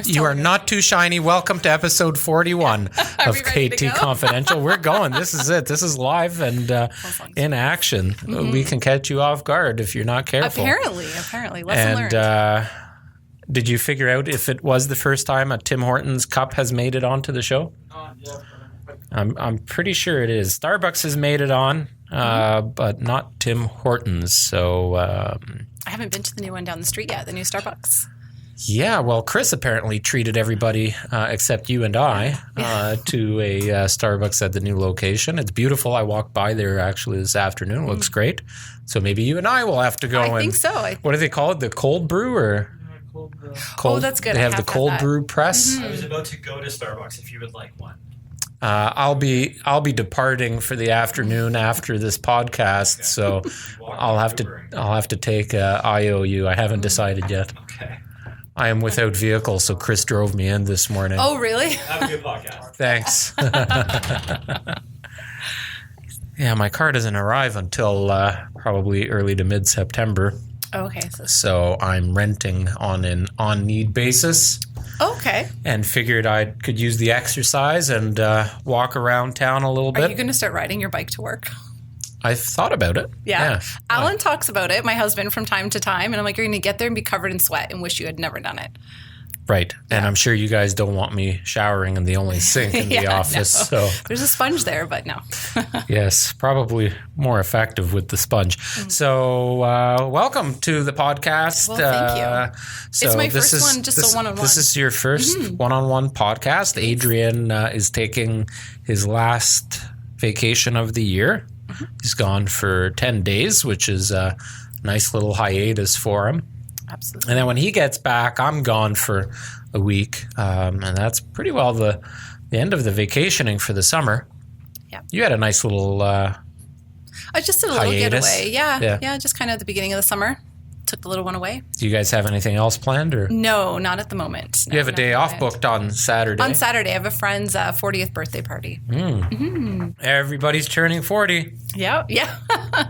You are not too shiny. Welcome to episode 41 of KT Confidential. We're going. This is it. This is live and in action. We can catch you off guard if you're not careful. Apparently. Lesson learned. Did you figure out if it was the first time a Tim Hortons cup has made it onto the show? Yeah. I'm pretty sure it is. Starbucks has made it on, but not Tim Hortons. So I haven't been to the new one down the street yet, the new Starbucks. Yeah, well, Chris apparently treated everybody except you and I to a Starbucks at the new location. It's beautiful. I walked by there actually this afternoon. It looks great. So maybe you and I will have to go. I think so. What do they call it? The cold brew or? Oh, that's good. They have the cold brew press. I was about to go to Starbucks if you would like one. I'll be departing for the afternoon after this podcast, so I'll have to take IOU. I haven't decided yet. Okay. I am without vehicle, so Chris drove me in this morning. Oh, really? Have a good podcast. Thanks. Yeah, my car doesn't arrive until probably early to mid-September. Okay. So I'm renting on an on-need basis. Okay. And figured I could use the exercise and walk around town a little bit. Are you going to start riding your bike to work? I've thought about it. Yeah. Alan talks about it, my husband, from time to time. And I'm like, you're going to get there and be covered in sweat and wish you had never done it. Right. And I'm sure you guys don't want me showering in the only sink in the office. No. So there's a sponge there, but no. Yes, probably more effective with the sponge. So welcome to the podcast. Well, thank you. So it's my first one, just a one-on-one. This is your first one-on-one podcast. Adrian is taking his last vacation of the year. He's gone for 10 days, which is a nice little hiatus for him. Absolutely. And then when he gets back, I'm gone for a week. And that's pretty well the end of the vacationing for the summer. Yeah. You had a nice little I just did a little hiatus. getaway. Yeah, just kind of at the beginning of the summer. Took the little one away. Do you guys have anything else planned? Or No, not at the moment. No, you have a day off booked on Saturday? On Saturday, I have a friend's 40th birthday party. Everybody's turning 40. Yeah.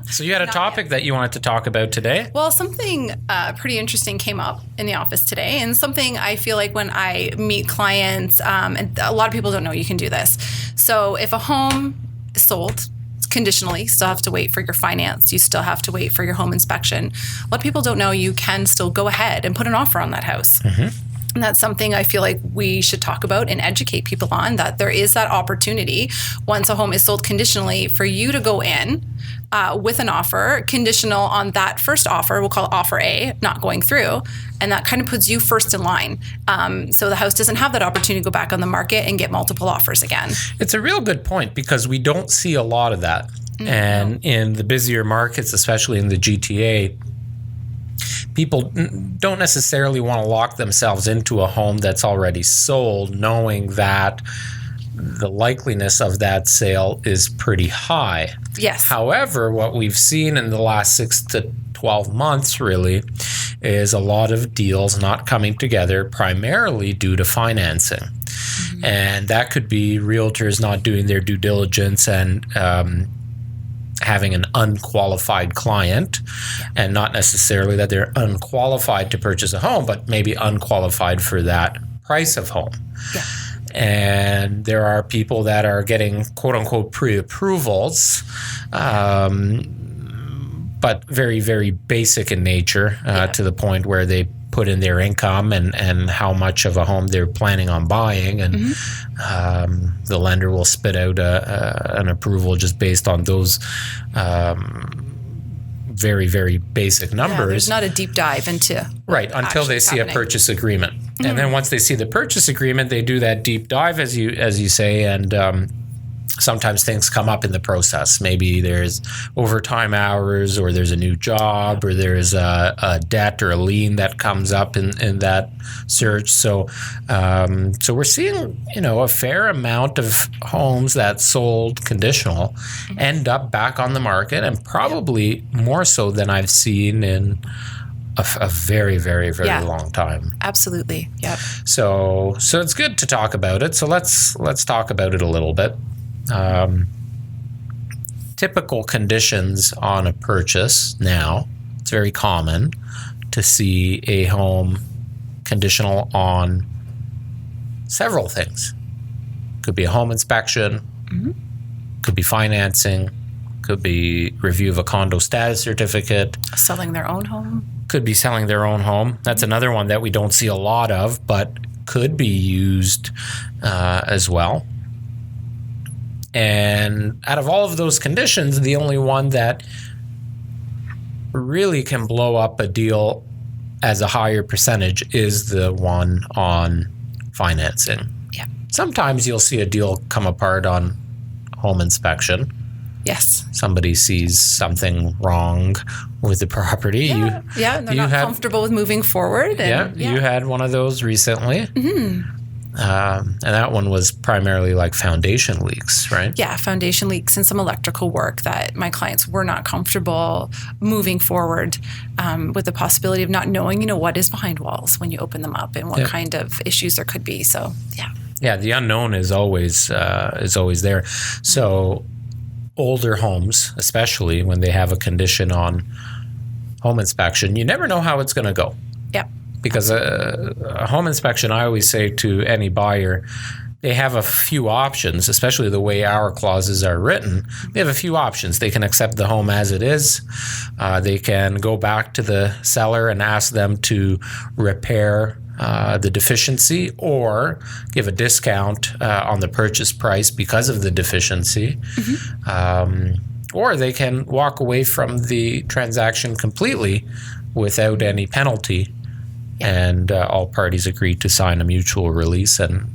So you had a topic that you wanted to talk about today? Well, something pretty interesting came up in the office today, and something I feel like when I meet clients, and a lot of people don't know you can do this. So if a home is sold conditionally, you still have to wait for your finance. You still have to wait for your home inspection. A lot of people don't know you can still go ahead and put an offer on that house. And that's something I feel like we should talk about and educate people on, that there is that opportunity once a home is sold conditionally for you to go in with an offer conditional on that first offer, we'll call it offer A, not going through. And that kind of puts you first in line. So the house doesn't have that opportunity to go back on the market and get multiple offers again. It's a real good point because we don't see a lot of that. And in the busier markets, especially in the GTA, people don't necessarily want to lock themselves into a home that's already sold, knowing that the likeliness of that sale is pretty high. Yes. However, what we've seen in the last 6 to 12 months really is a lot of deals not coming together primarily due to financing. And that could be realtors not doing their due diligence and having an unqualified client, and not necessarily that they're unqualified to purchase a home, but maybe unqualified for that price of home. Yeah. And there are people that are getting quote unquote pre-approvals, but very, very basic in nature to the point where they put in their income and how much of a home they're planning on buying. And the lender will spit out an approval just based on those very, very basic numbers. Yeah, there's not a deep dive into until they see a purchase agreement. And then once they see the purchase agreement, they do that deep dive, as you say, and sometimes things come up in the process. Maybe there's overtime hours, or there's a new job, or there's a debt or a lien that comes up in that search. So we're seeing, a fair amount of homes that sold conditional end up back on the market, and probably more so than I've seen in a very, very, very long time. Absolutely. Yep. So it's good to talk about it. So let's talk about it a little bit. Typical conditions on a purchase now, it's very common to see a home conditional on several things. Could be a home inspection, could be financing, could be review of a condo status certificate. Selling their own home. Could be selling their own home. That's another one that we don't see a lot of, but could be used as well. And out of all of those conditions, the only one that really can blow up a deal as a higher percentage is the one on financing. Yeah. Sometimes you'll see a deal come apart on home inspection. Yes. Somebody sees something wrong with the property. And they're not comfortable with moving forward. And, you had one of those recently. And that one was primarily like foundation leaks, right? Yeah, foundation leaks and some electrical work that my clients were not comfortable moving forward with the possibility of not knowing, what is behind walls when you open them up and what kind of issues there could be. So, yeah. Yeah, the unknown is always there. So older homes, especially when they have a condition on home inspection, you never know how it's going to go. Yeah. Because a home inspection, I always say to any buyer, they have a few options, especially the way our clauses are written. They have a few options. They can accept the home as it is. They can go back to the seller and ask them to repair the deficiency or give a discount on the purchase price because of the deficiency. Or they can walk away from the transaction completely without any penalty. And all parties agreed to sign a mutual release and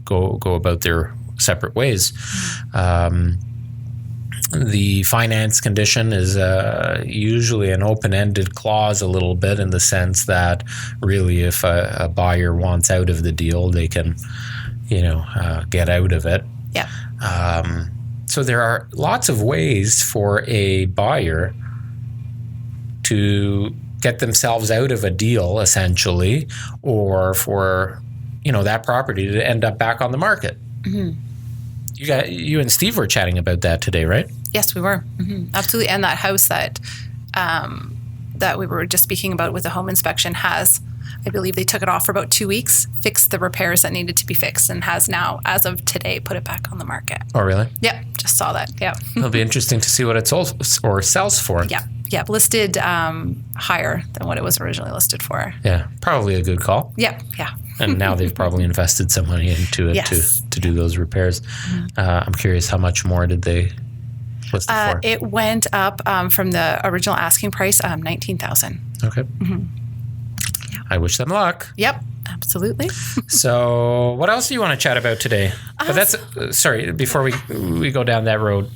go about their separate ways. The finance condition is usually an open-ended clause a little bit in the sense that really if a buyer wants out of the deal, they can, get out of it. Yeah. So there are lots of ways for a buyer to get themselves out of a deal, essentially, or for, that property to end up back on the market. You and Steve were chatting about that today, right? Yes, we were. Absolutely. And that house that we were just speaking about with the home inspection has, I believe they took it off for about 2 weeks, fixed the repairs that needed to be fixed, and has now, as of today, put it back on the market. Oh, really? Yep. Just saw that. Yeah. It'll be interesting to see what it sold or sells for. Yeah. Yeah. Listed higher than what it was originally listed for. Yeah. Probably a good call. Yeah. Yeah. And now they've probably invested some money into it to do those repairs. I'm curious, how much more did they list it for? It went up from the original asking price, $19,000. Okay. Yeah. I wish them luck. Yep, absolutely. So what else do you want to chat about today? But that's sorry, before we go down that road,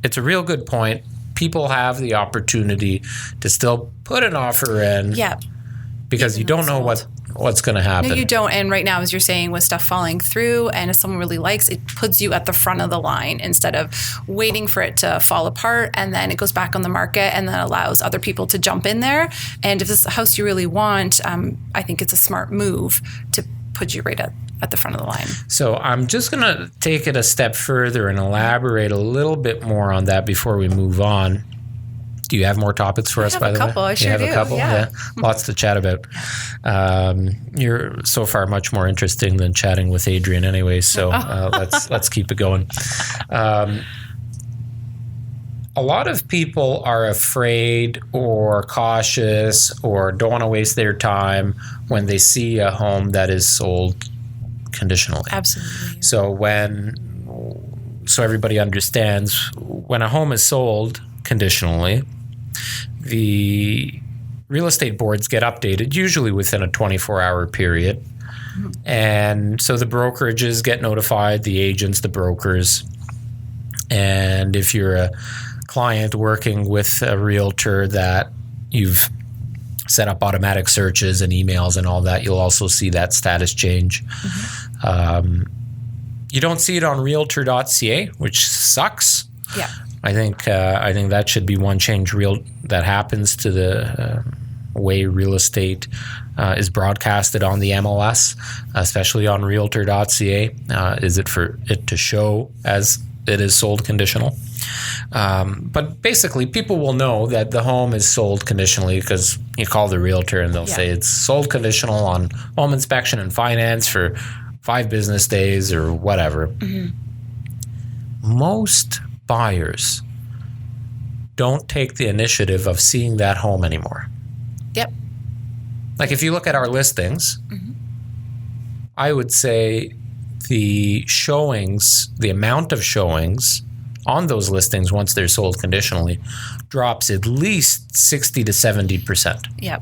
it's a real good point. People have the opportunity to still put an offer in. Yeah. Because you don't know what's going to happen. No, you don't. And right now, as you're saying, with stuff falling through, and if someone really likes, it puts you at the front of the line instead of waiting for it to fall apart, and then it goes back on the market, and then allows other people to jump in there. And if this is a house you really want, I think it's a smart move to put you right at the front of the line. So I'm just going to take it a step further and elaborate a little bit more on that before we move on. Do you have more topics for us, by the way? I sure do. You have a couple? Yeah. Lots to chat about. You're so far much more interesting than chatting with Adrian anyway, so let's keep it going. A lot of people are afraid or cautious or don't want to waste their time when they see a home that is sold conditionally. Absolutely. So everybody understands, when a home is sold conditionally, the real estate boards get updated usually within a 24-hour period. And so the brokerages get notified, the agents, the brokers. And if you're a client working with a realtor that you've set up automatic searches and emails and all that, you'll also see that status change. You don't see it on Realtor.ca, which sucks. Yeah. I think that should be one change that happens to the way real estate is broadcasted on the MLS, especially on Realtor.ca. Is it for it to show as it is sold conditional. But basically, people will know that the home is sold conditionally because you call the realtor and they'll say it's sold conditional on home inspection and finance for 5 business days or whatever. Mm-hmm. Most buyers don't take the initiative of seeing that home anymore. Yep. Like if you look at our listings, I would say the showings, the amount of showings on those listings once they're sold conditionally drops at least 60 to 70%. Yep.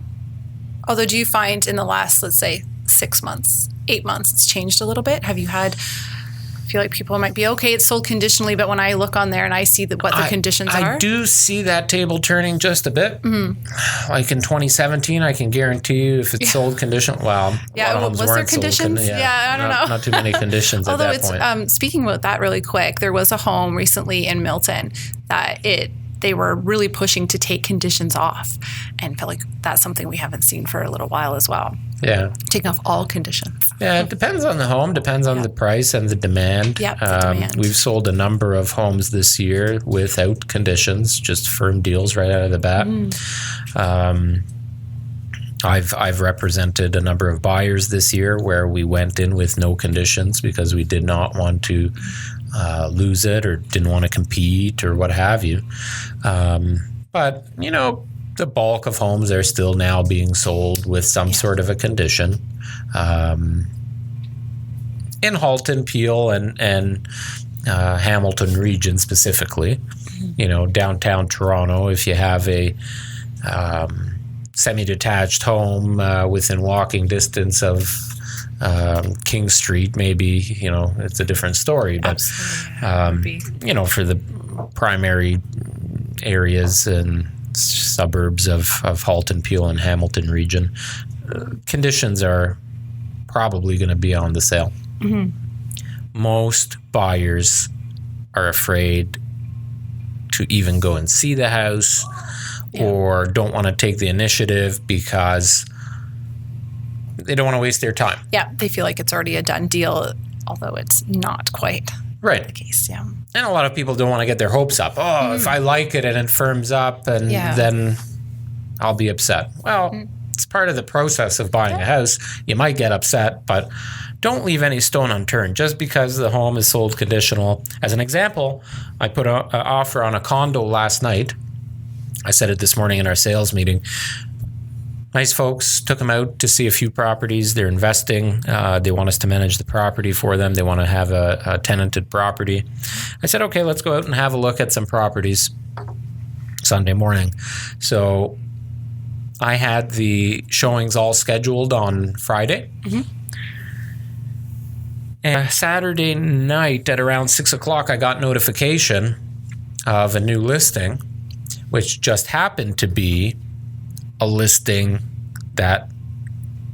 Although do you find in the last, let's say, 6 months, 8 months, it's changed a little bit? Have you had, I feel like people might be, okay, it's sold conditionally, but when I look on there and I see what the conditions are. I do see that table turning just a bit. Mm-hmm. Like in 2017, I can guarantee you if it's sold conditional, well, was there conditions? I don't know. Not too many conditions at that point. Although speaking about that really quick, there was a home recently in Milton that they were really pushing to take conditions off, and felt like that's something we haven't seen for a little while as well. Yeah. Taking off all conditions. Yeah, it depends on the home, depends on the price and the demand. Yep, the demand. We've sold a number of homes this year without conditions, just firm deals right out of the bat. I've represented a number of buyers this year where we went in with no conditions because we did not want to lose it or didn't want to compete or what have you. But, the bulk of homes are still now being sold with some sort of a condition. In Halton, Peel, and Hamilton region specifically, downtown Toronto, if you have a semi-detached home within walking distance of King Street, maybe, it's a different story. But, for the primary areas and suburbs of Halton, Peel, and Hamilton region, conditions are probably going to be on the sale. Mm-hmm. Most buyers are afraid to even go and see the house or don't want to take the initiative because they don't want to waste their time. Yeah, they feel like it's already a done deal, although it's not quite the case. Yeah. And a lot of people don't want to get their hopes up. If I like it and it firms up, and then I'll be upset. Well, it's part of the process of buying a house. You might get upset, but don't leave any stone unturned. Just because the home is sold conditional. As an example, I put an offer on a condo last night. I said it this morning in our sales meeting. Nice folks, took them out to see a few properties. They're investing. They want us to manage the property for them. They want to have a tenanted property. I said, okay, let's go out and have a look at some properties Sunday morning. So I had the showings all scheduled on Friday. Mm-hmm. And Saturday night at around 6 o'clock, I got notification of a new listing, which just happened to be a listing that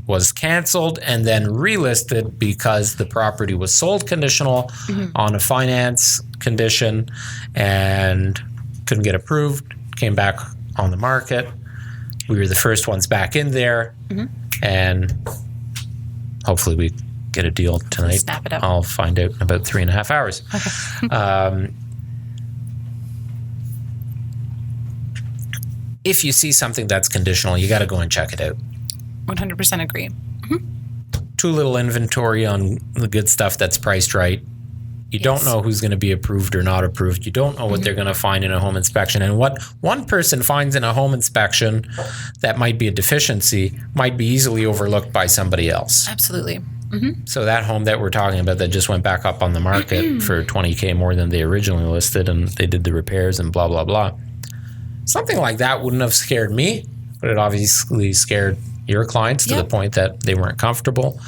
was canceled and then relisted because the property was sold conditional on a finance condition and couldn't get approved, came back on the market. We were the first ones back in there, and hopefully we get a deal tonight. Snap it up. I'll find out in about 3.5 hours. Okay. If you see something that's conditional, you got to go and check it out. 100% agree. Too little inventory on the good stuff that's priced right. You don't know who's going to be approved or not approved. You don't know what they're going to find in a home inspection. And what one person finds in a home inspection that might be a deficiency might be easily overlooked by somebody else. Absolutely. So that home that we're talking about that just went back up on the market for $20,000 more than they originally listed, and they did the repairs and blah, blah, blah. Something like that wouldn't have scared me, but it obviously scared your clients to the point that they weren't comfortable.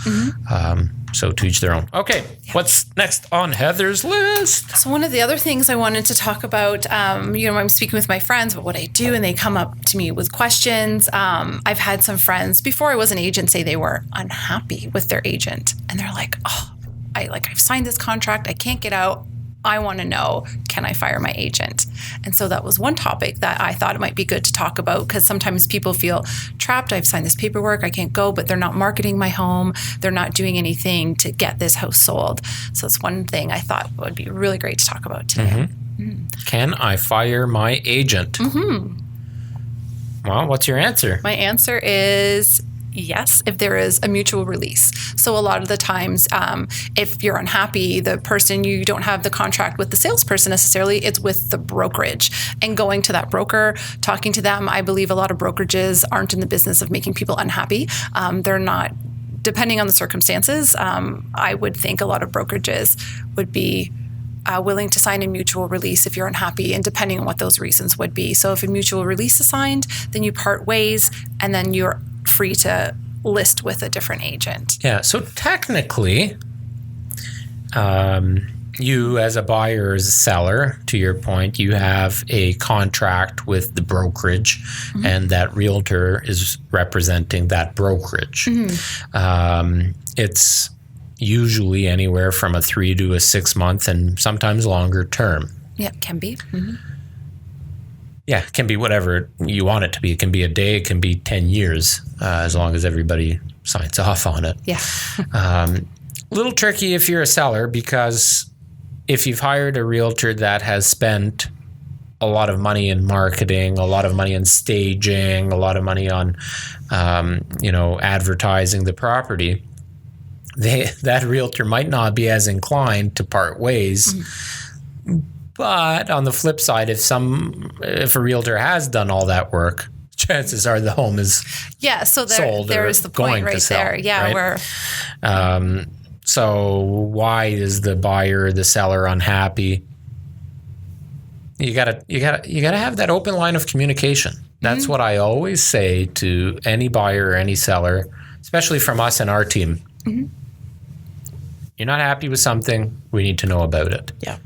So to each their own. Okay, what's next on Heather's list? So one of the other things I wanted to talk about, I'm speaking with my friends about what I do, and they come up to me with questions. I've had some friends before I was an agent say they were unhappy with their agent, and they're like, "Oh, I've signed this contract. I can't get out. I want to know, can I fire my agent? And so that was one topic that I thought it might be good to talk about, because sometimes people feel trapped. I've signed this paperwork, I can't go, but they're not marketing my home. They're not doing anything to get this house sold. So it's one thing I thought would be really great to talk about today. Can I fire my agent? Well, what's your answer? My answer is yes, if there is a mutual release. So a lot of the times, if you're unhappy, the person, you don't have the contract with the salesperson necessarily, it's with the brokerage. And going to that broker, talking to them, I believe a lot of brokerages aren't in the business of making people unhappy. They're not, depending on the circumstances, I would think a lot of brokerages would be willing to sign a mutual release if you're unhappy, and depending on what those reasons would be. So if a mutual release is signed, then you part ways, and then you're free to list with a different agent. Yeah. So technically, you as a buyer or as a seller, to your point, you have a contract with the brokerage, and that realtor is representing that brokerage. It's usually anywhere from a 3 to a 6 month, and sometimes longer term. Yeah, can be. Yeah, it can be whatever you want it to be. It can be a day, it can be 10 years, as long as everybody signs off on it. Yeah. A little tricky if you're a seller, because if you've hired a realtor that has spent a lot of money in marketing, a lot of money in staging, a lot of money on, advertising the property, that realtor might not be as inclined to part ways. But on the flip side, if a realtor has done all that work, chances are the home is sold. There's the point right there. Yeah, right? So why is the buyer or the seller unhappy? You gotta have that open line of communication. That's what I always say to any buyer or any seller, especially from us and our team. You're not happy with something, we need to know about it. Yeah.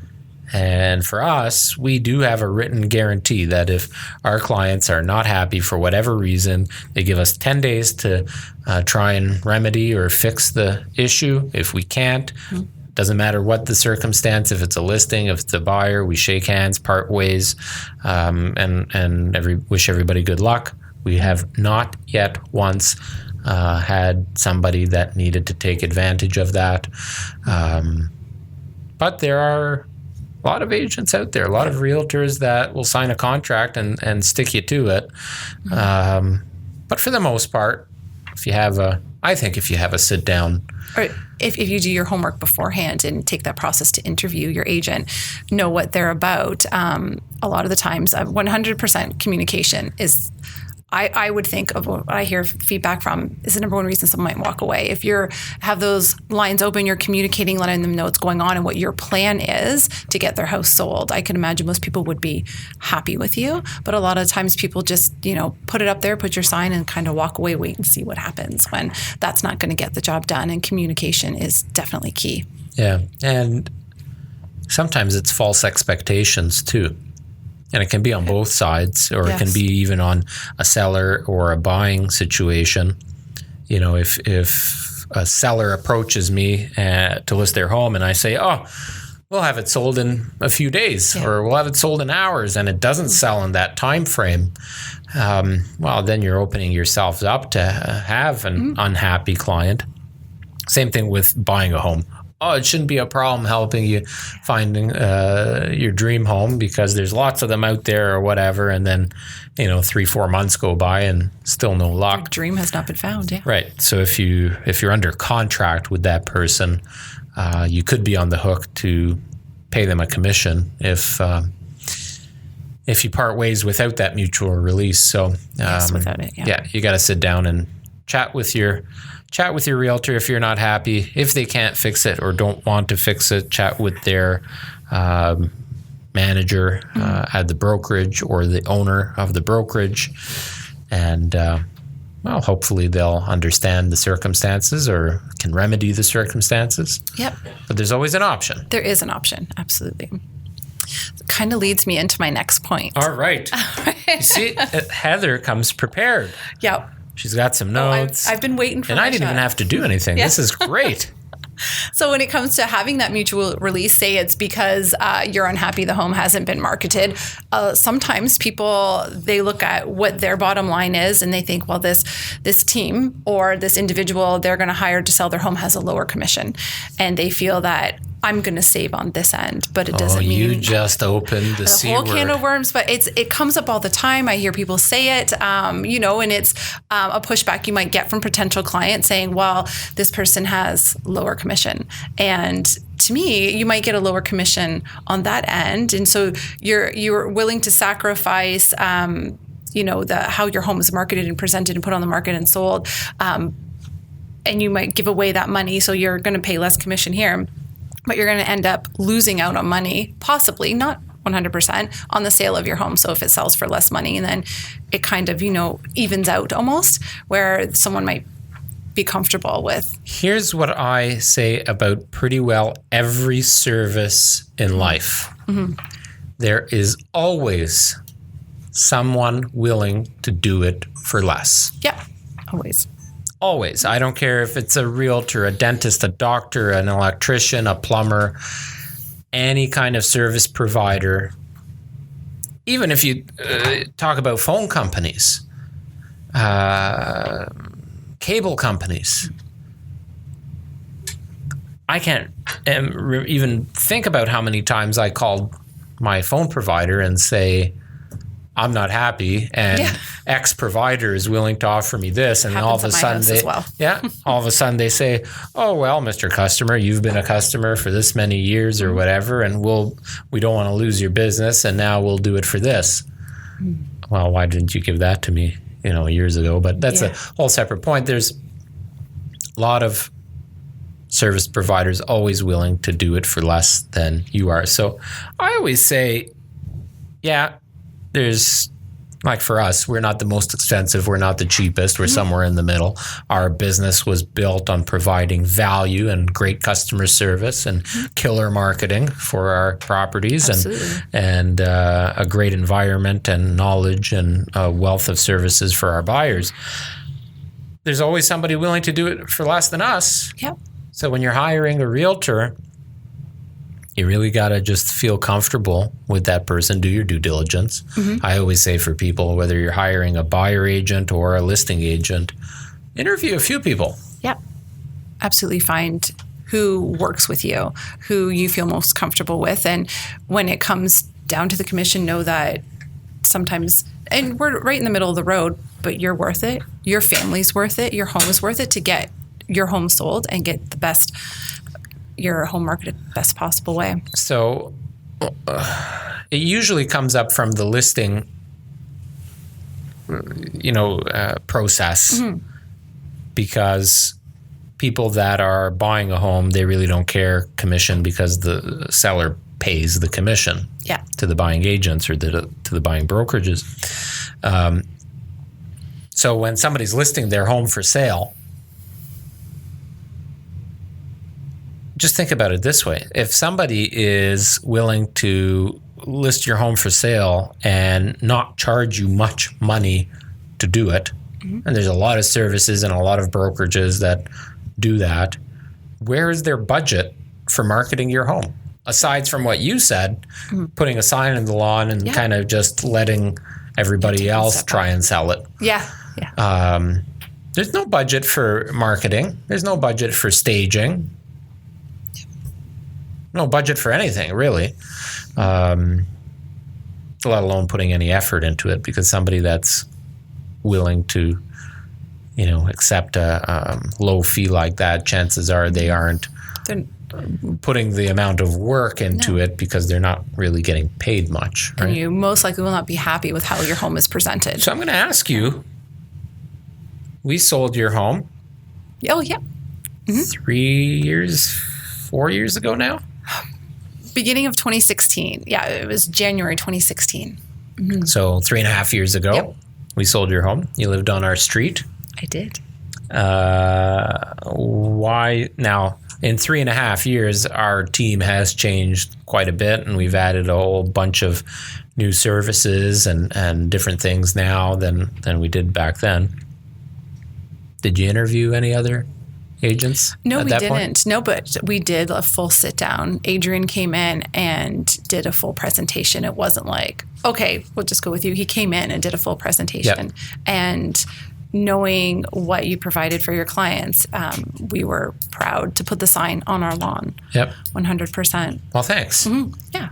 And for us, we do have a written guarantee that if our clients are not happy for whatever reason, they give us 10 days to try and remedy or fix the issue. If we can't, doesn't matter what the circumstance, if it's a listing, if it's a buyer, we shake hands, part ways, and wish everybody good luck. We have not yet once had somebody that needed to take advantage of that. But there are a lot of agents out there, a lot of realtors that will sign a contract and stick you to it. But for the most part, if you have a sit down, or if you do your homework beforehand and take that process to interview your agent, know what they're about. A lot of the times, 100% communication is, I would think of what I hear feedback from is the number one reason someone might walk away. If you have those lines open, you're communicating, letting them know what's going on and what your plan is to get their house sold. I can imagine most people would be happy with you, but a lot of times people just, put it up there, put your sign and kind of walk away, wait and see what happens, when that's not going to get the job done. And communication is definitely key. Yeah. And sometimes it's false expectations too. And it can be on both sides, or it can be even on a seller or a buying situation. If a seller approaches me to list their home and I say, we'll have it sold in a few days, or we'll have it sold in hours, and it doesn't sell in that time frame, well, then you're opening yourself up to have an unhappy client. Same thing with buying a home. It shouldn't be a problem helping you finding your dream home, because there's lots of them out there or whatever. And then, 3-4 months go by and still no luck. Your dream has not been found. Yeah. Right. So if you're under contract with that person, you could be on the hook to pay them a commission if you part ways without that mutual release. So without it. Yeah. You got to sit down and chat with your realtor. If you're not happy, if they can't fix it or don't want to fix it, chat with their manager at the brokerage or the owner of the brokerage. And, hopefully they'll understand the circumstances or can remedy the circumstances. Yep. But there's always an option. There is an option. Absolutely. It kind of leads me into my next point. All right. You see, Heather comes prepared. Yep. She's got some notes. I've been waiting for and I didn't even have to do anything. This is great. So when it comes to having that mutual release, say it's because you're unhappy the home hasn't been marketed. Sometimes people, they look at what their bottom line is and they think, well, this team or this individual they're going to hire to sell their home has a lower commission. And they feel that I'm going to save on this end, but it doesn't mean you just opened the C whole word. can of worms. But it comes up all the time. I hear people say it, and it's a pushback you might get from potential clients saying, "Well, this person has lower commission," and to me, you might get a lower commission on that end, and so you're willing to sacrifice, how your home is marketed and presented and put on the market and sold, and you might give away that money, so you're going to pay less commission here. But you're going to end up losing out on money, possibly, not 100%, on the sale of your home. So if it sells for less money, and then it kind of, evens out almost, where someone might be comfortable with. Here's what I say about pretty well every service in life. Mm-hmm. There is always someone willing to do it for less. Yeah, always. Always. I don't care if it's a realtor, a dentist, a doctor, an electrician, a plumber, any kind of service provider. Even if you talk about phone companies, cable companies. I can't even think about how many times I called my phone provider and say, I'm not happy, and X provider is willing to offer me this, and all of a sudden all of a sudden they say, "Oh well, Mr. Customer, you've been a customer for this many years or whatever, and we don't want to lose your business, and now we'll do it for this." Well, why didn't you give that to me, years ago? But that's a whole separate point. There's a lot of service providers always willing to do it for less than you are. So I always say, there's, like for us, we're not the most expensive. We're not the cheapest. We're somewhere in the middle. Our business was built on providing value and great customer service and killer marketing for our properties. and a great environment and knowledge and a wealth of services for our buyers. There's always somebody willing to do it for less than us. Yep. So when you're hiring a realtor, you really got to just feel comfortable with that person, do your due diligence. Mm-hmm. I always say for people, whether you're hiring a buyer agent or a listing agent, interview a few people. Yep. Absolutely. Find who works with you, who you feel most comfortable with. And when it comes down to the commission, know that sometimes, and we're right in the middle of the road, but you're worth it. Your family's worth it. Your home is worth it to get your home sold and get your home marketed the best possible way. So it usually comes up from the listing, process, because people that are buying a home, they really don't care commission because the seller pays the commission to the buying agents or to the buying brokerages. So when somebody's listing their home for sale, just think about it this way. If somebody is willing to list your home for sale and not charge you much money to do it, and there's a lot of services and a lot of brokerages that do that, where is their budget for marketing your home? Aside from what you said, putting a sign in the lawn and kind of just letting everybody else try and sell it. Yeah. There's no budget for marketing. There's no budget for staging. No budget for anything, really, let alone putting any effort into it, because somebody that's willing to, accept a low fee like that, chances are they aren't putting the amount of work into it because they're not really getting paid much. Right? And you most likely will not be happy with how your home is presented. So I'm going to ask you, we sold your home. Oh, yeah. 4 years ago now? Beginning of 2016. Yeah, it was January 2016. Mm-hmm. So 3.5 years ago, we sold your home. You lived on our street. I did. Why? Now, in 3.5 years, our team has changed quite a bit, and we've added a whole bunch of new services and different things now than we did back then. Did you interview any other agents? No, at we that didn't. point? No, but we did a full sit down. Adrian came in and did a full presentation. It wasn't like, okay, we'll just go with you. He came in and did a full presentation. Yep. And knowing what you provided for your clients, we were proud to put the sign on our lawn. Yep. 100%. Well, thanks. Yeah.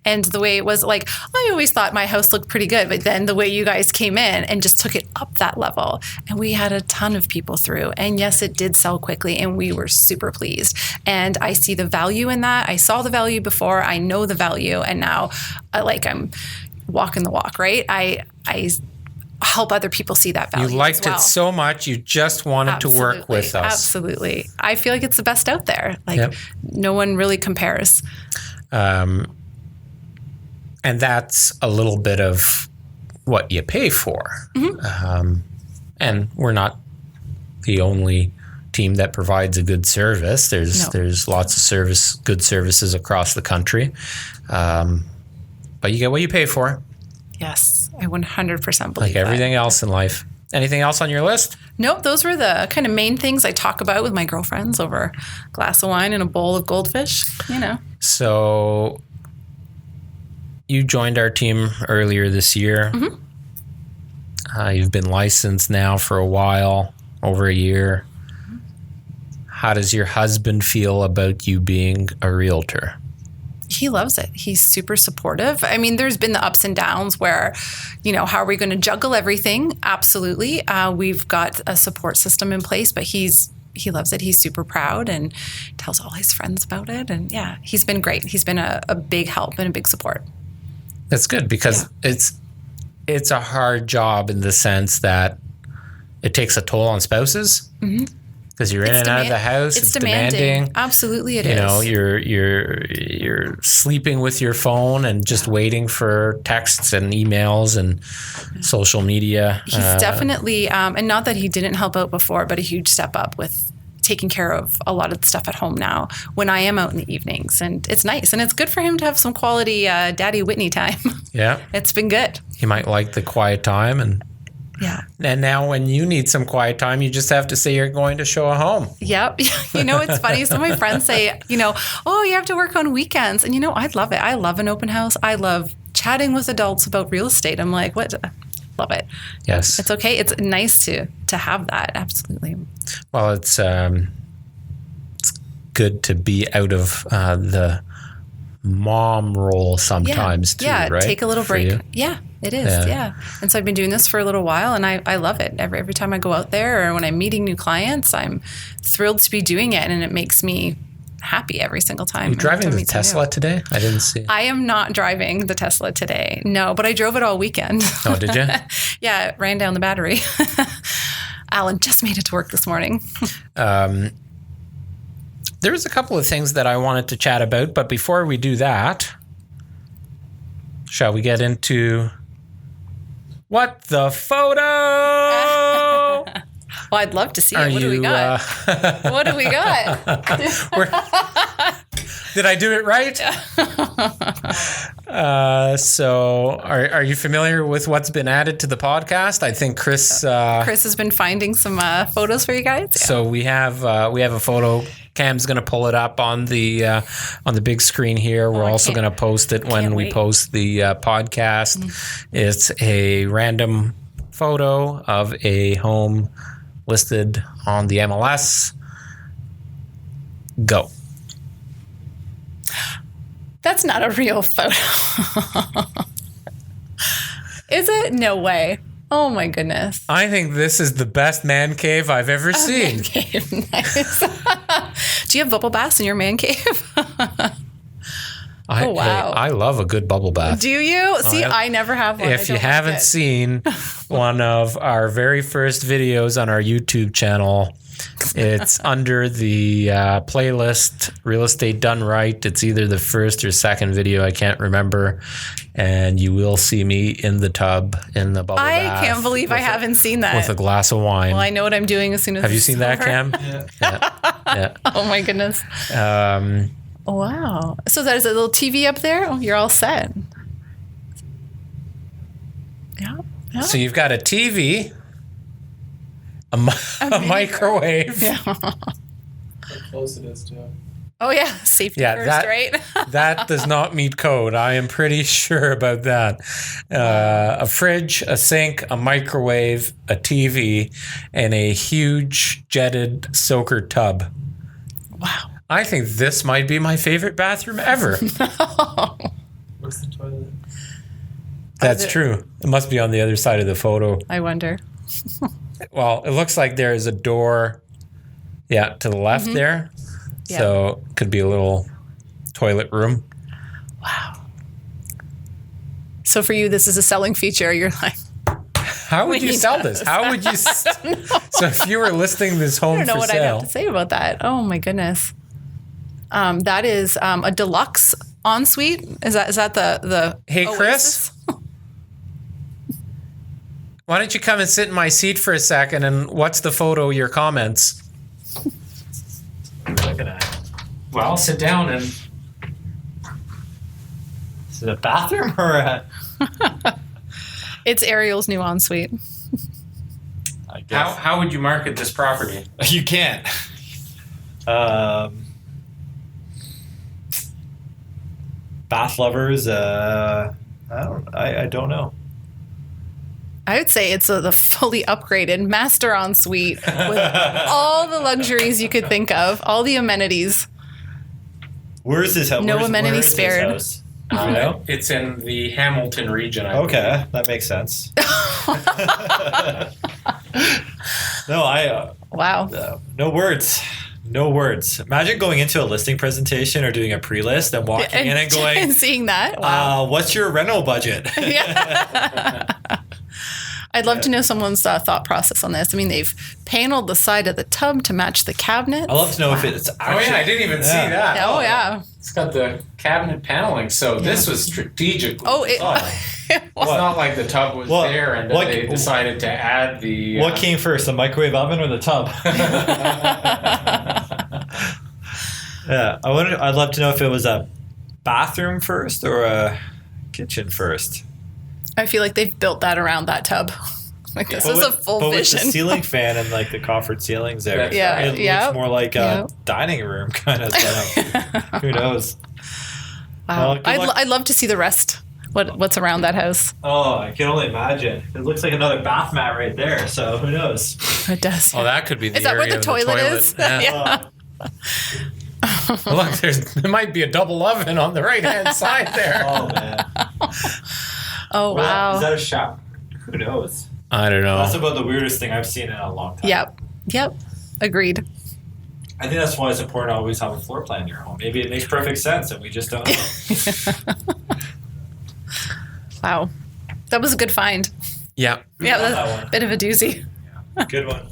And the way it was, like, I always thought my house looked pretty good, but then the way you guys came in and just took it up that level, and we had a ton of people through. And yes, it did sell quickly, and we were super pleased. And I see the value in that. I saw the value before. I know the value, and now I'm walking the walk, right? I help other people see that value. You liked as well. it so much, you just wanted to work with us. Absolutely. I feel like it's the best out there. Yep. No one really compares. And that's a little bit of what you pay for. And we're not the only team that provides a good service. There's lots of good services across the country. But you get what you pay for. Yes, I 100% believe like everything that. else in life. Anything else on your list? Nope, those were the kind of main things I talk about with my girlfriends over a glass of wine and a bowl of goldfish, So you joined our team earlier this year. You've been licensed now for a while, over a year. How does your husband feel about you being a realtor? He loves it. He's super supportive. I mean, there's been the ups and downs where, how are we going to juggle everything? Absolutely. We've got a support system in place, but he loves it. He's super proud and tells all his friends about it. And yeah, he's been great. He's been a big help and a big support. That's good because it's a hard job in the sense that it takes a toll on spouses because you're in and out of the house. It's demanding. Absolutely, it is. You're sleeping with your phone and just waiting for texts and emails and social media. He's definitely, and not that he didn't help out before, but a huge step up with taking care of a lot of the stuff at home now when I am out in the evenings. And it's nice. And it's good for him to have some quality Daddy Whitney time. Yeah. It's been good. He might like the quiet time. And now when you need some quiet time, you just have to say you're going to show a home. Yep. It's funny. Some of my friends say, oh, you have to work on weekends. And, I love it. I love an open house. I love chatting with adults about real estate. I'm like, what? Love it. Yes. It's okay. It's nice to have that. Absolutely. Well, it's good to be out of the mom role sometimes too, right? Take a little break. Yeah, it is. Yeah. And so I've been doing this for a little while and I love it. Every time I go out there or when I'm meeting new clients, I'm thrilled to be doing it and it makes me happy every single time. You're driving the Tesla today? I didn't see. I am not driving the Tesla today. No, but I drove it all weekend. Oh, did you? Yeah, it ran down the battery. Alan just made it to work this morning. There's a couple of things that I wanted to chat about, but before we do that, shall we get into what the photo? Well, I'd love to see it. What do we got? What do we got? Did I do it right? So are you familiar with what's been added to the podcast? I think Chris has been finding some photos for you guys. Yeah. So we have a photo. Cam's going to pull it up on the big screen here. We're also going to post it when we post the podcast. It's a random photo of a home listed on the MLS. Go. That's not a real photo. Is it? No way. Oh my goodness. I think this is the best man cave I've ever seen. Man cave. Nice. Do you have bubble baths in your man cave? Oh, wow. I love a good bubble bath. Do you? See, I never have one. If you haven't seen one of our very first videos on our YouTube channel, it's under the playlist Real Estate Done Right. It's either the first or second video. I can't remember. And you will see me in the tub in the bubble bath. I can't believe I haven't seen that. With a glass of wine. Well, I know what I'm doing as soon as Have you seen that, over. Cam? Yeah. Oh, my goodness. Wow. So there's a little TV up there? Oh, you're all set. Yeah. So you've got a TV, a microwave. Yeah. How close it is to it. Oh yeah, safety first, right? That does not meet code. I am pretty sure about that. A fridge, a sink, a microwave, a TV, and a huge jetted soaker tub. Wow. I think this might be my favorite bathroom ever. What's the toilet? That's true. It must be on the other side of the photo. I wonder. Well, it looks like there is a door, to the left there. Yeah. So it could be a little toilet room. Wow. So for you, this is a selling feature. You're like, how would you sell this? How would you? So if you were listing this home I don't know for what I'd sale, have to say about that. Oh my goodness. That is a deluxe ensuite. Is that the Hey, Oasis? Chris, why don't you come and sit in my seat for a second? And what's the photo? Your comments. Looking at it. Well, sit down and. Is it a bathroom or a? It's Ariel's new ensuite. I guess. How would you market this property? You can't. Bath lovers. I don't know. I would say it's the fully upgraded master ensuite with all the luxuries you could think of, all the amenities. Where is this house? No Where amenities is this spared. house? Do you know? It's in the Hamilton region. Okay, that makes sense. Wow. No words. No words. Imagine going into a listing presentation or doing a pre-list and walking in and going, and seeing that. Wow. what's your rental budget? Yeah. I'd love to know someone's thought process on this. I mean, they've paneled the side of the tub to match the cabinet. I'd love to know if it's actually... I didn't even see that. Oh, yeah. It's got the cabinet paneling, so this was strategically thought. It It's not like the tub was there and then they decided to add the... What came first, the microwave oven or the tub? Yeah, I'd love to know if it was a bathroom first or a kitchen first. I feel like they've built that around that tub. Like this is a full but vision. with the ceiling fan and like the coffered ceilings there, Yeah, it yeah. looks more like a dining room kind of setup. Who knows? Wow. good luck. I'd love to see the rest. What's around that house? Oh, I can only imagine. It looks like another bath mat right there. So who knows? It does. Oh, that could be the Is that where area the of toilet is? Yeah. Yeah. Look, there might be a double oven on the right-hand side there. Oh man. Oh wow. Is that a shower? Who knows? I don't know. That's about the weirdest thing I've seen in a long time. Yep. Agreed. I think that's why it's important to always have a floor plan in your home. Maybe it makes perfect sense and we just don't know. Wow. That was a good find. Yeah. Yeah, Love that's that a one. bit of a doozy. Good one.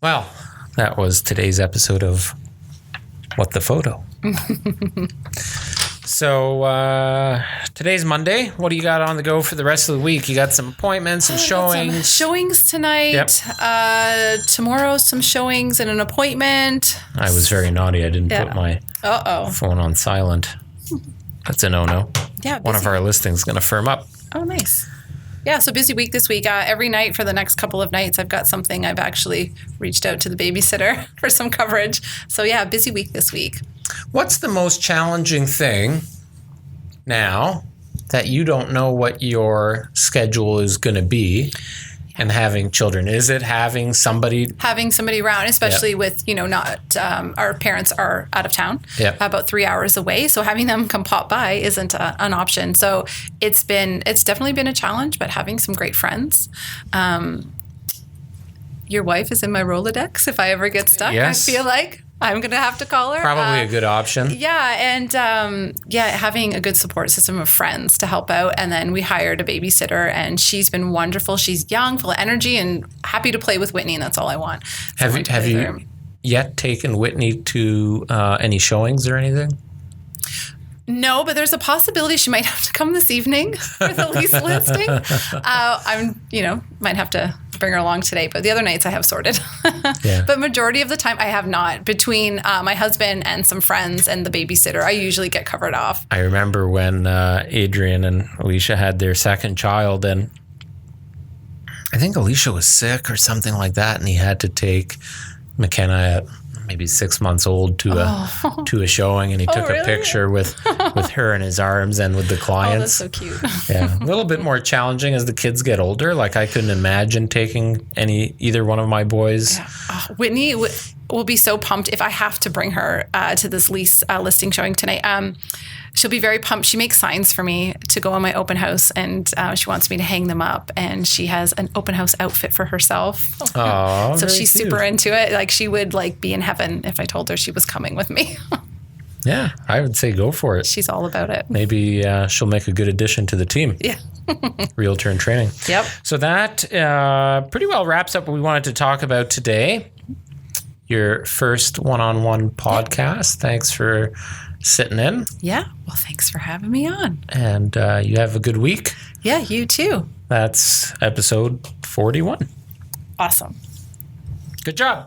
Well, that was today's episode of What the Photo. So today's Monday. What do you got on the go for the rest of the week? You got some appointments and showings. Showings tonight. Yep. Tomorrow, some showings and an appointment. I was very naughty. I didn't Yeah. put my Uh-oh. phone on silent. That's a no-no. Yeah. One of busy. our listings is going to firm up. Oh, nice. Yeah, so busy week this week. Every night for the next couple of nights, I've got something. I've actually reached out to the babysitter for some coverage. So yeah, busy week this week. What's the most challenging thing now that you don't know what your schedule is going to be and having children? Is it having somebody Around, especially with, not our parents are out of town, about 3 hours away. So having them come pop by isn't an option. So it's definitely been a challenge, but having some great friends. Your wife is in my Rolodex. If I ever get stuck, Yes. I feel like I'm going to have to call her. probably a good option? Yeah, and having a good support system of friends to help out. And then we hired a babysitter, and she's been wonderful. She's young, full of energy, and happy to play with Whitney, and that's all I want. Have you yet taken Whitney to any showings or anything? No, but there's a possibility she might have to come this evening for the lease listing. Might have to bring her along today, but the other nights I have sorted. Yeah. But majority of the time I have not. Between my husband and some friends and the babysitter, I usually get covered off. I remember when Adrian and Alicia had their second child, and I think Alicia was sick or something like that, and he had to take McKenna at maybe 6 months old to a showing, and he took really? a picture with her in his arms and with the Oh, clients. that's so cute. Yeah, a little bit more challenging as the kids get older. Like I couldn't imagine taking either one of my boys. Yeah. Oh, Whitney will be so pumped if I have to bring her to this lease listing showing tonight. She'll be very pumped. She makes signs for me to go on my open house, and she wants me to hang them up. And she has an open house outfit for herself. Oh, so she's super into it. Like she would like be in heaven if I told her she was coming with me. Yeah, I would say go for it. She's all about it. Maybe she'll make a good addition to the team. Yeah. Realtor in training. Yep. So that pretty well wraps up what we wanted to talk about today. Your first one-on-one podcast. Thanks for sitting in. Yeah. Well, thanks for having me on. And you have a good week. Yeah, you too. That's episode 41. Awesome. Good job.